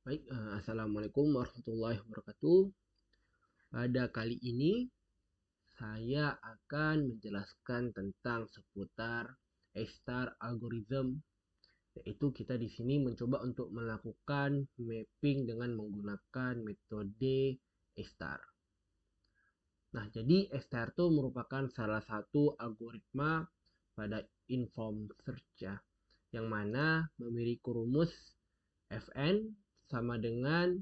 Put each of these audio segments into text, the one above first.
Baik, assalamualaikum warahmatullahi wabarakatuh. Pada kali ini saya akan menjelaskan tentang seputar A-star algorithm, yaitu kita di sini mencoba untuk melakukan mapping dengan menggunakan metode A-star. Nah, jadi A-star itu merupakan salah satu algoritma pada inform search ya, yang mana memiliki rumus Fn sama dengan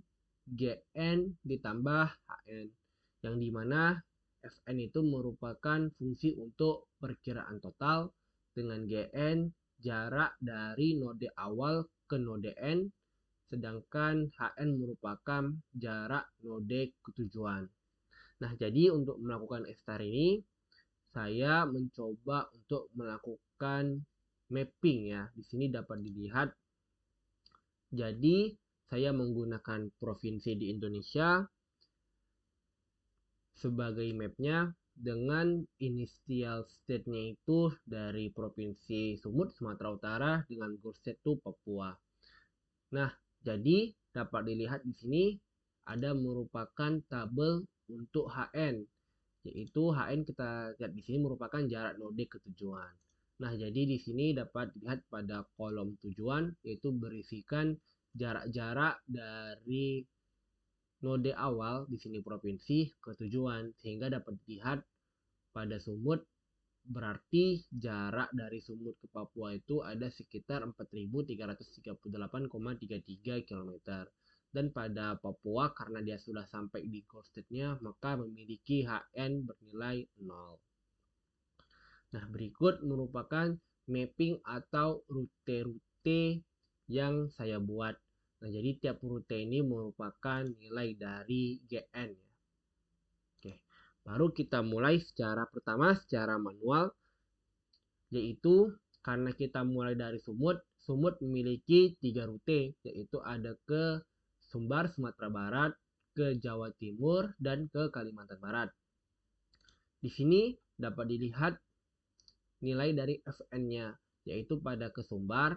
Gn ditambah Hn, yang dimana Fn itu merupakan fungsi untuk perkiraan total, dengan Gn jarak dari node awal ke node N, sedangkan Hn merupakan jarak node ke tujuan. Nah, jadi untuk melakukan F-star ini saya mencoba untuk melakukan mapping ya. Di sini dapat dilihat. Jadi saya menggunakan provinsi di Indonesia sebagai mapnya, dengan inisial state-nya itu dari provinsi Sumut, Sumatera Utara, dengan goal state itu Papua. Nah, jadi dapat dilihat di sini ada merupakan tabel untuk HN, yaitu HN kita lihat di sini merupakan jarak node ke tujuan. Nah, jadi di sini dapat dilihat pada kolom tujuan, yaitu berisikan jarak-jarak dari node awal di sini provinsi ke tujuan, sehingga dapat dilihat pada Sumut berarti jarak dari Sumut ke Papua itu ada sekitar 4.338,33 km. Dan pada Papua karena dia sudah sampai di goal state-nya, maka memiliki HN bernilai 0. Nah, berikut merupakan mapping atau rute-rute yang saya buat. Nah, jadi tiap rute ini merupakan nilai dari GN ya. Oke. Baru kita mulai secara manual, yaitu karena kita mulai dari Sumut. Sumut memiliki 3 rute, yaitu ada ke Sumbar, Sumatera Barat, ke Jawa Timur, dan ke Kalimantan Barat. Di sini dapat dilihat nilai dari Fn-nya, yaitu pada ke Sumbar,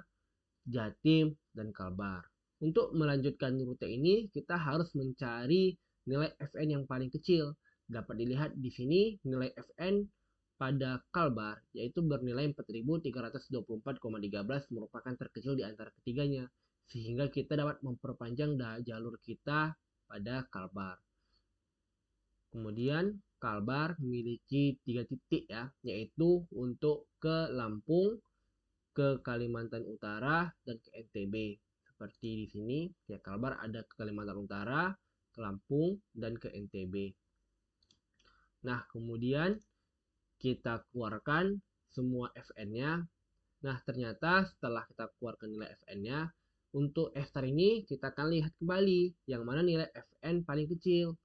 Jatim, dan Kalbar. Untuk melanjutkan rute ini, kita harus mencari nilai Fn yang paling kecil. Dapat dilihat di sini nilai Fn pada Kalbar, yaitu bernilai 4.324,13, merupakan terkecil di antara ketiganya. Sehingga kita dapat memperpanjang jalur kita pada Kalbar. Kemudian Kalbar memiliki 3 titik ya, yaitu untuk ke Lampung, ke Kalimantan Utara, dan ke NTB. Seperti di sini, ya Kalbar ada ke Kalimantan Utara, ke Lampung, dan ke NTB. Nah, kemudian kita keluarkan semua Fn-nya. Nah, ternyata setelah kita keluarkan nilai Fn-nya, untuk F-star ini kita akan lihat kembali yang mana nilai Fn paling kecil.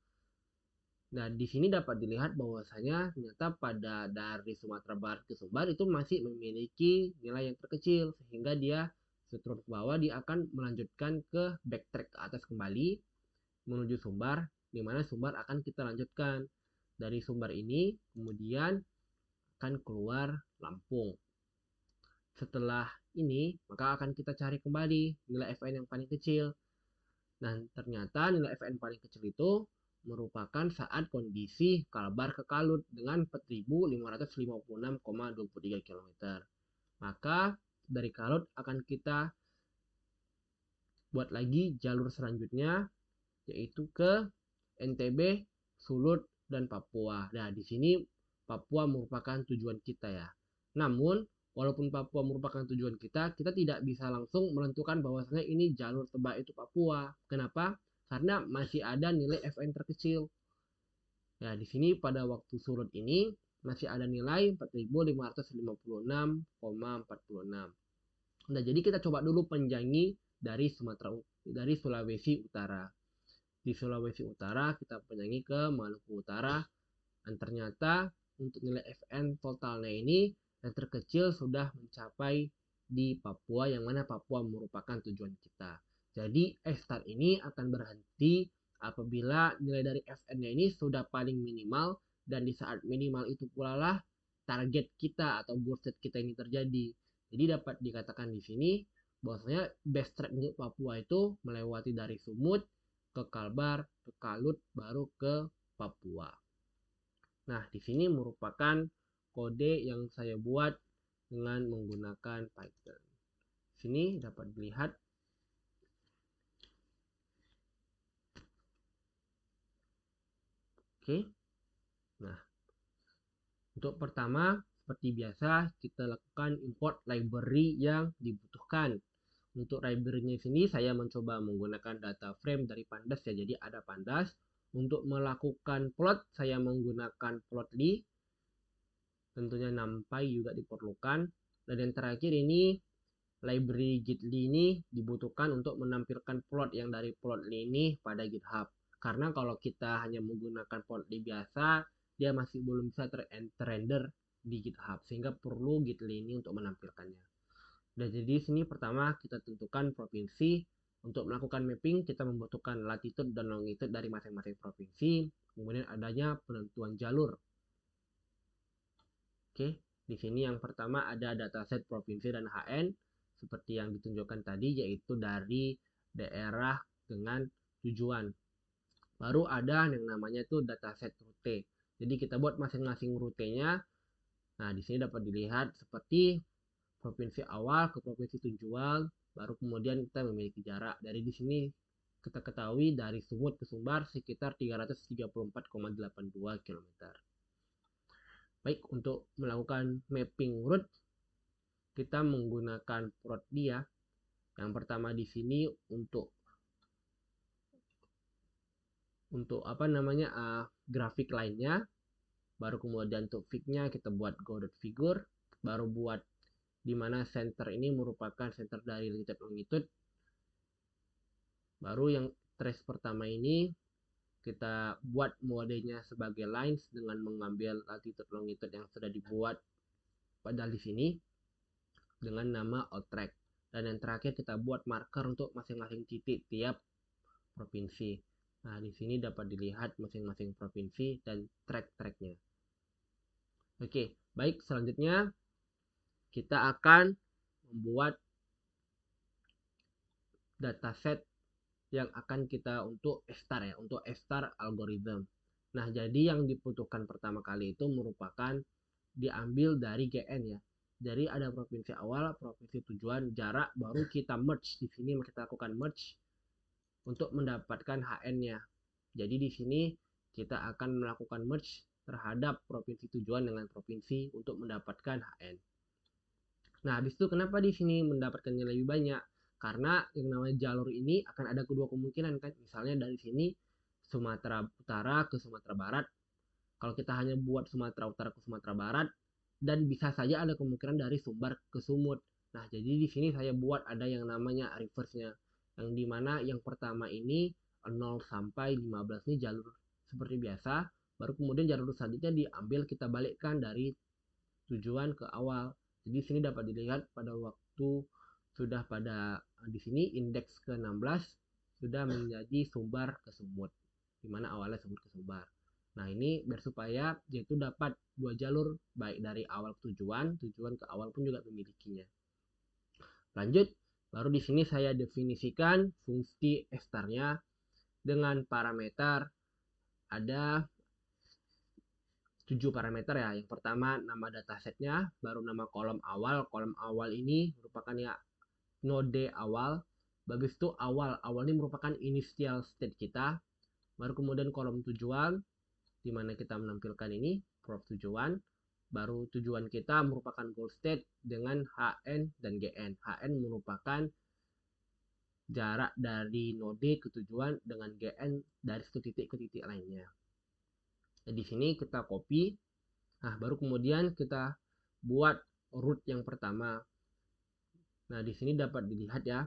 Nah, di sini dapat dilihat bahwasanya ternyata pada dari Sumatera Barat ke Sumbar itu masih memiliki nilai yang terkecil, sehingga dia seturun ke bawah, dia akan melanjutkan ke backtrack ke atas kembali menuju Sumbar, di mana Sumbar akan kita lanjutkan. Dari Sumbar ini kemudian akan keluar Lampung. Setelah ini maka akan kita cari kembali nilai Fn yang paling kecil. Nah, ternyata nilai Fn paling kecil itu merupakan saat kondisi Kalbar ke Kalut dengan 4.556,23 km. Maka dari Kalut akan kita buat lagi jalur selanjutnya, yaitu ke NTB, Sulut, dan Papua. Nah, di sini Papua merupakan tujuan kita ya. Namun, walaupun Papua merupakan tujuan kita, kita tidak bisa langsung menentukan bahwasanya ini jalur terbaik itu Papua. Kenapa? Karena masih ada nilai Fn terkecil. Ya, di sini pada waktu surut ini masih ada nilai 4.556,46. Nah, jadi kita coba dulu penjangi dari Sulawesi Utara. Di Sulawesi Utara kita penyanyi ke Maluku Utara, dan ternyata untuk nilai Fn totalnya ini yang terkecil sudah mencapai di Papua, yang mana Papua merupakan tujuan kita. Jadi F-star ini akan berhenti apabila nilai dari Fn-nya ini sudah paling minimal, dan di saat minimal itu pula lah target kita atau goal set kita ini terjadi. Jadi dapat dikatakan di sini bahwasanya base track untuk Papua itu melewati dari Sumut ke Kalbar, ke Kalut, baru ke Papua. Nah, di sini merupakan kode yang saya buat dengan menggunakan Python. Sini dapat dilihat. Oke. Nah, untuk pertama, seperti biasa, kita lakukan import library yang dibutuhkan. Untuk library-nya sini saya mencoba menggunakan data frame dari Pandas ya. Jadi ada Pandas. Untuk melakukan plot saya menggunakan Plotly. Tentunya NumPy juga diperlukan. Dan yang terakhir ini library Gitly ini dibutuhkan untuk menampilkan plot yang dari Plotly ini pada GitHub. Karena kalau kita hanya menggunakan Plotly biasa, dia masih belum bisa terrender di GitHub. Sehingga perlu Gitly ini untuk menampilkannya. Dan jadi sini pertama kita tentukan provinsi. Untuk melakukan mapping kita membutuhkan latitude dan longitude dari masing-masing provinsi. Kemudian adanya penentuan jalur. Oke, di sini yang pertama ada dataset provinsi dan HN seperti yang ditunjukkan tadi, yaitu dari daerah dengan tujuan. Baru ada yang namanya itu dataset rute. Jadi kita buat masing-masing rutenya. Nah, di sini dapat dilihat seperti provinsi awal ke provinsi tujuan, baru kemudian kita memiliki jarak. Dari di sini kita ketahui dari Sumut ke Sumbar sekitar 334,82 km. Baik, untuk melakukan mapping route kita menggunakan Plotly ya. Yang pertama di sini untuk grafik lainnya, baru kemudian untuk figure-nya kita buat go.figure, baru buat di mana center ini merupakan center dari longitude. Baru yang trace pertama ini kita buat modenya sebagai lines dengan mengambil latitude longitude yang sudah dibuat pada di sini dengan nama outtrack. Dan yang terakhir kita buat marker untuk masing-masing titik tiap provinsi. Nah, di sini dapat dilihat masing-masing provinsi dan track-tracknya. Oke, baik, selanjutnya kita akan membuat dataset yang akan kita untuk F-star ya, untuk F-star algorithm. Nah, jadi yang dibutuhkan pertama kali itu merupakan diambil dari GN ya. Jadi ada provinsi awal, provinsi tujuan, jarak, baru kita merge. Di sini kita lakukan merge untuk mendapatkan HN-nya. Jadi di sini kita akan melakukan merge terhadap provinsi tujuan dengan provinsi untuk mendapatkan HN. Nah, habis itu kenapa di sini mendapatkannya lebih banyak? Karena yang namanya jalur ini akan ada kedua kemungkinan kan. Misalnya dari sini Sumatera Utara ke Sumatera Barat. Kalau kita hanya buat Sumatera Utara ke Sumatera Barat, dan bisa saja ada kemungkinan dari Sumbar ke Sumut. Nah, jadi di sini saya buat ada yang namanya reverse-nya. Yang dimana yang pertama ini 0 sampai 15 ini jalur seperti biasa. Baru kemudian jalur selanjutnya diambil kita balikkan dari tujuan ke awal. Jadi sini dapat dilihat pada waktu sudah pada di sini indeks ke-16 sudah menjadi Sumbar ke Sumut, dimana awalnya Sumut ke Sumbar. Nah, ini biar supaya yaitu dapat dua jalur baik dari awal ke tujuan ke awal pun juga memilikinya. Lanjut, baru di sini saya definisikan fungsi F-star-nya dengan parameter ada 7 parameter ya. Yang pertama nama datasetnya, baru nama kolom awal. Kolom awal ini merupakan ya node awal. Habis itu awal ini merupakan initial state kita. Baru kemudian kolom tujuan, di mana kita menampilkan ini prof tujuan. Baru tujuan kita merupakan goal state dengan HN dan GN. HN merupakan jarak dari node ke tujuan dengan GN dari satu titik ke titik lainnya. Nah, di sini kita copy. Nah, baru kemudian kita buat root yang pertama. Nah, di sini dapat dilihat ya,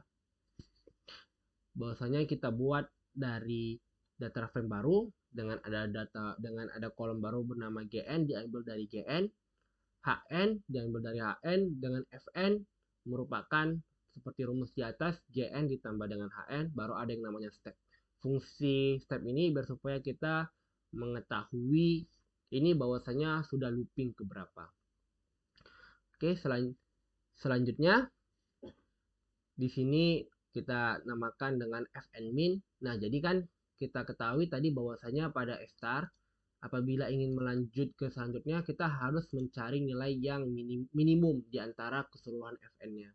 bahwasanya kita buat dari data frame baru dengan ada kolom baru bernama GN diambil dari GN, HN diambil dari HN, dengan FN merupakan seperti rumus di atas, GN ditambah dengan HN, baru ada yang namanya step. Fungsi step ini biar supaya kita mengetahui ini bahwasanya sudah looping ke berapa. Oke, selanjutnya Di sini kita namakan dengan Fn min. Nah, jadi kan kita ketahui tadi bahwasanya pada F-star apabila ingin melanjut ke selanjutnya kita harus mencari nilai yang minimum di antara keseluruhan Fn-nya.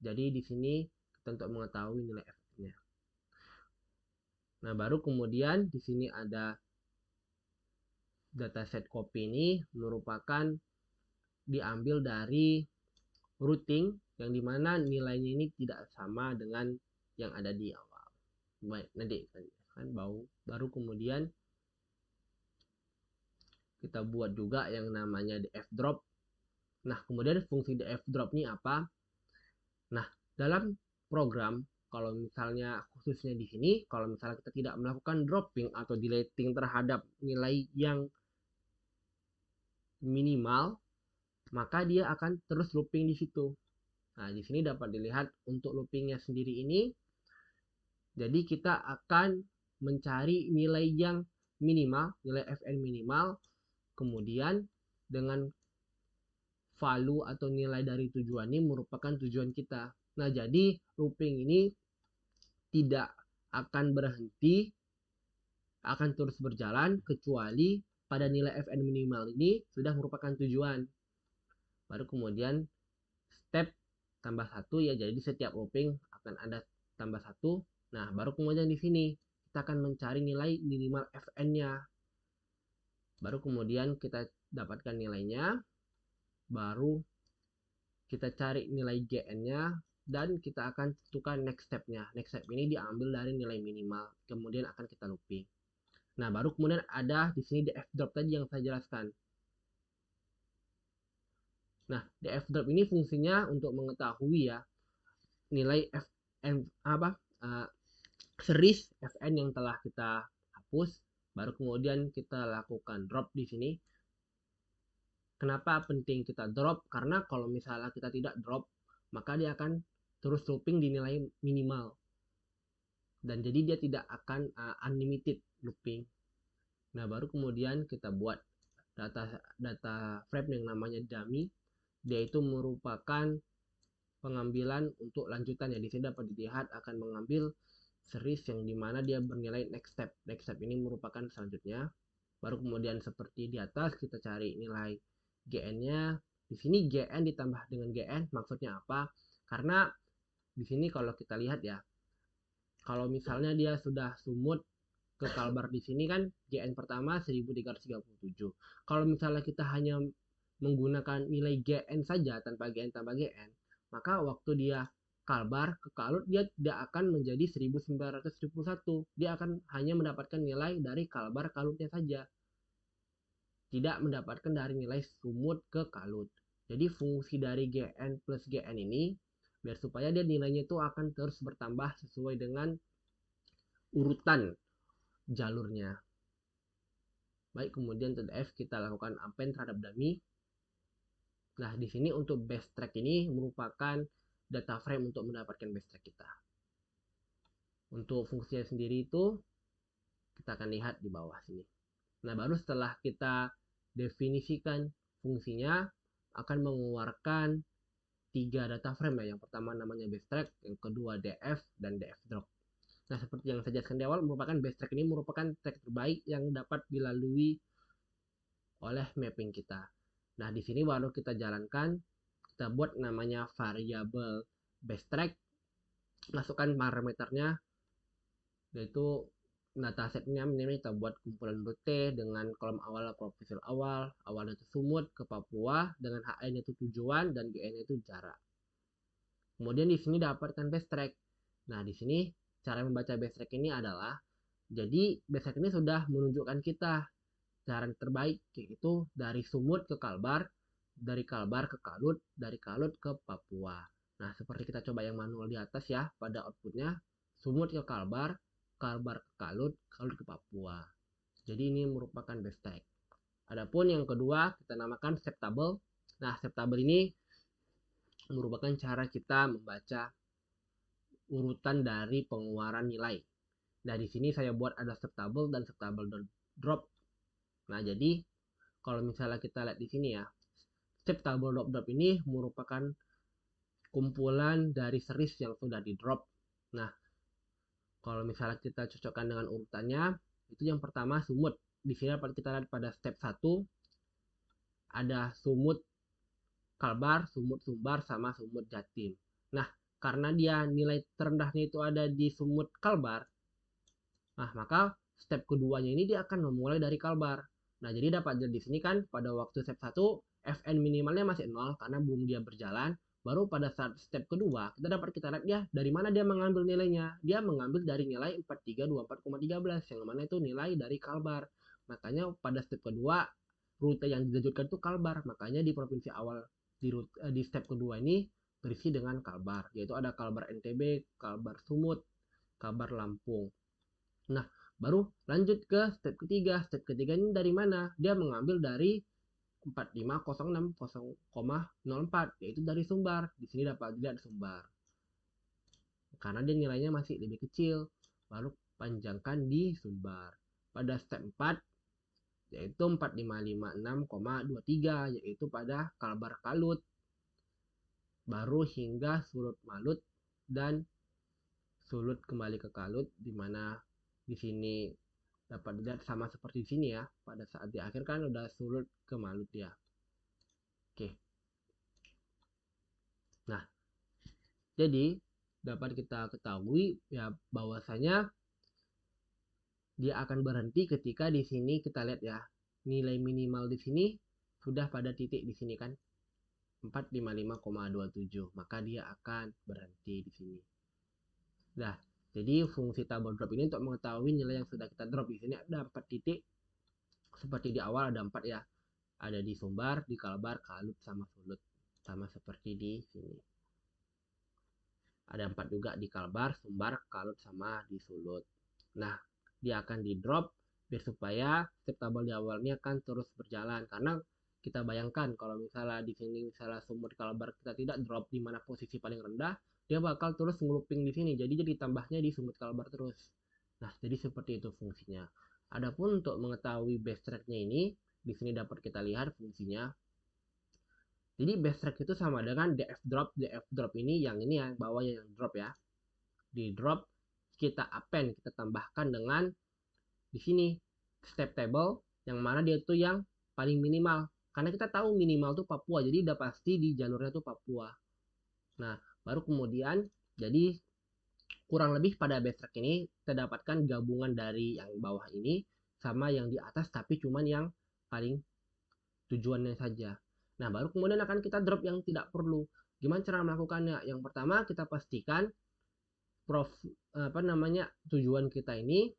Jadi di sini kita untuk mengetahui nilai Fn-nya. Nah, baru kemudian di sini ada dataset copy ini merupakan diambil dari routing yang dimana nilainya ini tidak sama dengan yang ada di awal. Baik, nanti kan baru kemudian kita buat juga yang namanya df drop. Nah, kemudian fungsi df drop ini apa? Nah, dalam program kalau misalnya khususnya di sini, kalau misalnya kita tidak melakukan dropping atau deleting terhadap nilai yang minimal, maka dia akan terus looping di situ. Nah, di sini dapat dilihat untuk loopingnya sendiri ini. Jadi kita akan mencari nilai yang minimal, nilai Fn minimal, kemudian dengan value atau nilai dari tujuan ini merupakan tujuan kita. Nah, jadi looping ini tidak akan berhenti, akan terus berjalan kecuali pada nilai Fn minimal ini sudah merupakan tujuan. Baru kemudian step tambah 1 ya, jadi setiap looping akan ada tambah 1. Nah, baru kemudian di sini kita akan mencari nilai minimal Fn-nya. Baru kemudian kita dapatkan nilainya, baru kita cari nilai Gn-nya, dan kita akan tentukan next step-nya. Next step ini diambil dari nilai minimal, kemudian akan kita looping. Nah, baru kemudian ada di sini df drop tadi yang saya jelaskan. Nah, df drop ini fungsinya untuk mengetahui ya nilai Fn series Fn yang telah kita hapus, baru kemudian kita lakukan drop di sini. Kenapa penting kita drop? Karena kalau misalnya kita tidak drop, maka dia akan terus looping di nilai minimal. Dan jadi dia tidak akan unlimited looping. Nah, baru kemudian kita buat data frame yang namanya dummy. Dia itu merupakan pengambilan untuk lanjutan ya. Di sini dapat dilihat akan mengambil series yang dimana dia bernilai next step. Next step ini merupakan selanjutnya. Baru kemudian seperti di atas kita cari nilai Gn-nya. Di sini Gn ditambah dengan Gn maksudnya apa? Karena di sini kalau kita lihat ya, kalau misalnya dia sudah sumut ke kalbar di sini kan Gn pertama 1337. Kalau misalnya kita hanya menggunakan nilai Gn saja tanpa Gn tambah Gn, maka waktu dia kalbar ke kalut dia tidak akan menjadi 1971. Dia akan hanya mendapatkan nilai dari kalbar kalutnya saja, tidak mendapatkan dari nilai sumut ke kalut. Jadi fungsi dari Gn plus Gn ini biar supaya dia nilainya itu akan terus bertambah sesuai dengan urutan jalurnya. Baik, kemudian TDF kita lakukan append terhadap dummy. Nah, di sini untuk base track ini merupakan data frame untuk mendapatkan base track kita. Untuk fungsinya sendiri itu kita akan lihat di bawah sini. Nah, baru setelah kita definisikan fungsinya akan mengeluarkan 3 data frame ya. Yang pertama namanya base track, yang kedua df dan df drop. Nah, seperti yang saya jelaskan di awal, merupakan base track ini merupakan track terbaik yang dapat dilalui oleh mapping kita. Nah, di sini baru kita jalankan, kita buat namanya variabel base track, masukkan parameternya, yaitu datasetnya ini kita buat kumpulan T dengan kolom awal profil awal itu sumut ke Papua, dengan HN itu tujuan dan GN itu jarak. Kemudian di sini dapatkan base track. Nah, di sini cara membaca base track ini adalah, jadi base track ini sudah menunjukkan kita cara terbaik, yaitu dari sumut ke kalbar, dari kalbar ke kalut, dari kalut ke Papua. Nah, seperti kita coba yang manual di atas ya, pada outputnya sumut ke kalbar, kalbar ke kalut, kalut ke Papua. Jadi ini merupakan base track. Adapun yang kedua kita namakan step table. Nah, step table ini merupakan cara kita membaca urutan dari pengeluaran nilai. Nah, di sini saya buat ada step table dan step table drop. Nah, jadi kalau misalnya kita lihat di sini ya, step table drop ini merupakan kumpulan dari series yang sudah di drop. Nah, kalau misalnya kita cocokkan dengan urutannya, itu yang pertama sumut. Di sini dapat kita lihat pada step 1 ada sumut Kalbar, sumut Sumbar, sama sumut Jatim. Nah, karena dia nilai terendahnya itu ada di sumut Kalbar, nah maka step keduanya ini dia akan memulai dari Kalbar. Nah, jadi dapat di sini kan pada waktu step 1 FN minimalnya masih 0 karena belum dia berjalan. Baru pada saat step kedua kita lihat dia dari mana dia mengambil nilainya. Dia mengambil dari nilai 4324,13 yang mana itu nilai dari Kalbar. Makanya pada step kedua rute yang dilanjutkan itu Kalbar. Makanya di provinsi awal di step kedua ini berisi dengan Kalbar, yaitu ada Kalbar NTB, Kalbar Sumut, Kalbar Lampung. Nah, baru lanjut ke step ketiga. Step ketiga ini dari mana? Dia mengambil dari 4506,04 yaitu dari Sumbar. Di sini dapat dilihat Sumbar. Karena dia nilainya masih lebih kecil, baru panjangkan di Sumbar. Pada step 4 yaitu 4556,23 yaitu pada Kalbar Kalut. Baru hingga Sulut Malut dan Sulut kembali ke Kalut, di mana di sini dapat dilihat sama seperti di sini ya. Pada saat di akhir kan udah Sulut ke Malut ya. Oke. Nah, jadi dapat kita ketahui ya bahwasanya dia akan berhenti ketika di sini kita lihat ya. Nilai minimal di sini sudah pada titik di sini kan 455,27, maka dia akan berhenti di sini. Nah, jadi fungsi tabel drop ini untuk mengetahui nilai yang sudah kita drop. Di sini ada 4 titik. Seperti di awal ada 4 ya. Ada di Sumbar, di Kalbar, Kalut, sama Sulut. Sama seperti di sini. Ada 4 juga di Kalbar, Sumbar, Kalut, sama di Sulut. Nah, dia akan di drop biar supaya step tabel di awalnya akan terus berjalan. Karena kita bayangkan kalau misalnya di sini misalnya Sumut Kalbar kita tidak drop di mana posisi paling rendah, dia bakal terus ngeluping di sini. Jadi tambahnya di Sumut Kalbar terus. Nah, jadi seperti itu fungsinya. Adapun untuk mengetahui base track-nya ini, di sini dapat kita lihat fungsinya. Jadi base track itu sama dengan DF drop. DF drop ini yang bawahnya yang drop ya. Di drop kita append, kita tambahkan dengan di sini step table yang mana dia itu yang paling minimal. Karena kita tahu minimal tuh Papua, jadi udah pasti di jalurnya tuh Papua. Nah, baru kemudian jadi kurang lebih pada base track ini kita dapatkan gabungan dari yang bawah ini sama yang di atas tapi cuman yang paling tujuannya saja. Nah, baru kemudian akan kita drop yang tidak perlu. Gimana cara melakukannya? Yang pertama kita pastikan tujuan kita ini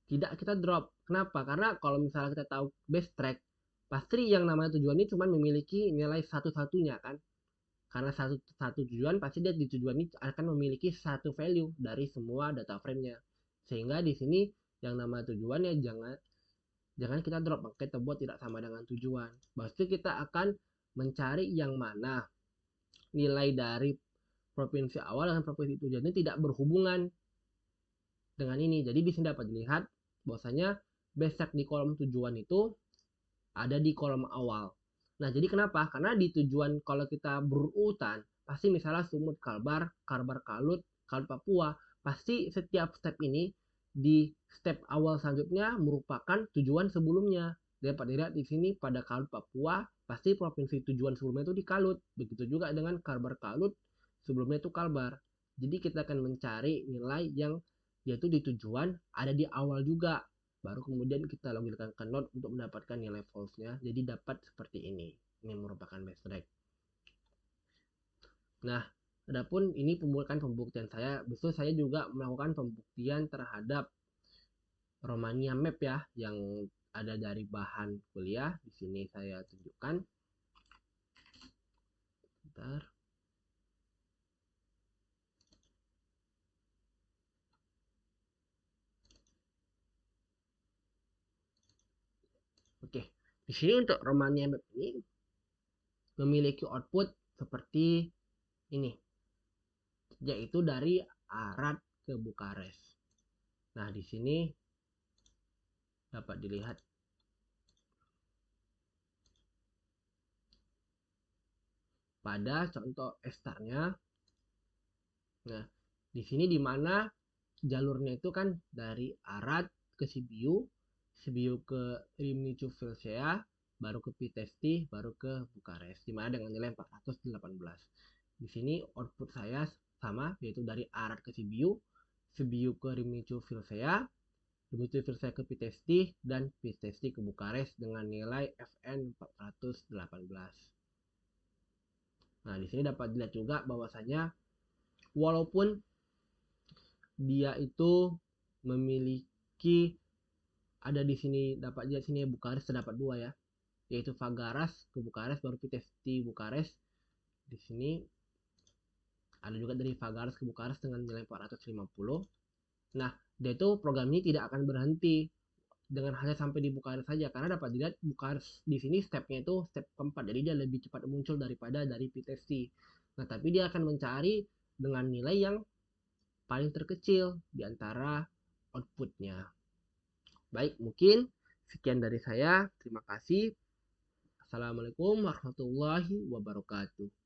tidak kita drop. Kenapa? Karena kalau misalnya kita tahu base track, pasti yang namanya tujuan ini cuma memiliki nilai satu-satunya kan. Karena satu tujuan pasti dia di tujuan ini akan memiliki satu value dari semua data frame-nya. Sehingga di sini yang namanya tujuan ya jangan kita drop, kita buat tidak sama dengan tujuan. Pasti kita akan mencari yang mana nilai dari provinsi awal dengan provinsi tujuan ini tidak berhubungan dengan ini. Jadi di sini dapat dilihat bahwasanya base track di kolom tujuan itu ada di kolom awal. Nah, jadi kenapa? Karena di tujuan kalau kita berurutan, pasti misalnya Sumut Kalbar, Kalbar Kalut, Kalut Papua, pasti setiap step ini di step awal selanjutnya merupakan tujuan sebelumnya. Dapat dilihat di sini pada Kalut Papua, pasti provinsi tujuan sebelumnya itu di Kalut. Begitu juga dengan Kalbar Kalut, sebelumnya itu Kalbar. Jadi kita akan mencari nilai yang yaitu di tujuan ada di awal juga. Baru kemudian kita logikkan ke node untuk mendapatkan nilai false-nya. Jadi dapat seperti ini. Ini merupakan base track. Nah, adapun ini pembuktian saya. Besok saya juga melakukan pembuktian terhadap Romania Map ya, yang ada dari bahan kuliah. Di sini saya tunjukkan. Bentar. Oke, di sini untuk Romania Map ini memiliki output seperti ini, yaitu dari Arad ke Bukares. Nah, di sini dapat dilihat pada contoh estarnya. Nah, di sini dimana jalurnya itu kan dari Arad ke Sibiu, Sibiu ke Rimini Vilcea, baru ke Pitești, baru ke Bukares, dimana dengan nilai 418. Di sini output saya sama, yaitu dari Arad ke Sibiu, Sibiu ke Rimini Vilcea, Rimini Vilcea ke Pitești, dan Pitești ke Bukares dengan nilai FN 418. Nah, di sini dapat dilihat juga bahwasanya walaupun dia itu memiliki, ada di sini dapat lihat sini Bukares terdapat dua ya, yaitu Fagaras ke Bukares baru Pitești Bukares. Di sini ada juga dari Fagaras ke Bukares dengan nilai 450. Nah, dia itu program ini tidak akan berhenti dengan hanya sampai di Bukares saja, karena dapat dilihat Bukares di sini stepnya itu step keempat, jadi dia lebih cepat muncul daripada dari Pitești. Nah, tapi dia akan mencari dengan nilai yang paling terkecil di antara outputnya. Baik, mungkin sekian dari saya. Terima kasih. Assalamualaikum warahmatullahi wabarakatuh.